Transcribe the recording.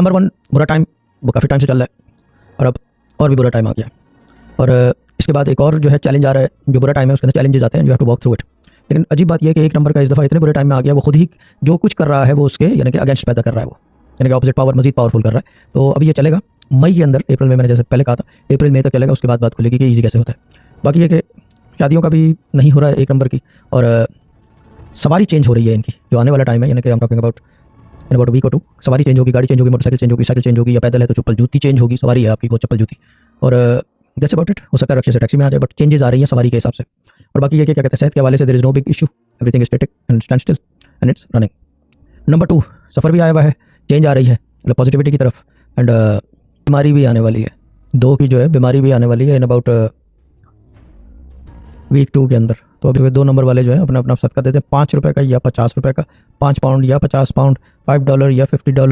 Number 1 बुरा time, वो काफ़ी टाइम से चल रहा है और अब और भी बुरा टाइम आ गया। और इसके बाद एक और जो है चैलेंज आ रहा है, जो बुरा टाइम है उसके अंदर चैलेंजेस आते हैं, you have to walk through it. लेकिन अजीब बात यह है कि एक नंबर का इस दफ़ा इतने बुरे टाइम में आ गया, वो खुद ही जो कुछ कर रहा है वो उसके यानी कि अगेंस्ट पैदा कर रहा है, वो यानी कि ऑपोजिट पावर मजीद पावरफुल कर रहा है। तो अभी ये चलेगा मई के अंदर, अप्रैल में मैंने जैसे पहले कहा था अप्रैल मई तक चलेगा, उसके बाद बात खुलेगी कि ईजी कैसे होता है। बाकी ये कि शादियों का भी नहीं हो रहा है एक नंबर की, और सवारी चेंज हो रही है इनकी, जो आने वाला टाइम है यानी कि I am talking about in about week और 2 सवारी चेंज होगी, गाड़ी चेंज होगी, मोटरसाइकिल चेंज होगी, साइकिल चेंज होगी, या पैदल है तो चप्पल जूती चेंज होगी, सवारी है आपकी वो चप्पल जूती, और दैट्स अबाउट इट। हो सकता है रक्षे से टैक्सी में आ जाए, बट चेंजेस आ रही हैं सवारी के हिसाब से। और बाकी ये कि क्या कहते हैं, सेहत के हवाले से there is no big issue, everything is static and stand still and it's running. Number 2 सफ़र भी आया हुआ है, चेंज आ रही है मतलब पॉजिटिविटी की तरफ, एंड बीमारी भी आने वाली है, 2 की जो है बीमारी भी आने वाली है इन अबाउट वीक 2 के अंदर। तो अभी 2 नंबर वाले जो है अपना अपना सदका देते हैं, ₹5 का या ₹50 का, 5 पाउंड या 50 पाउंड, $5 या $50।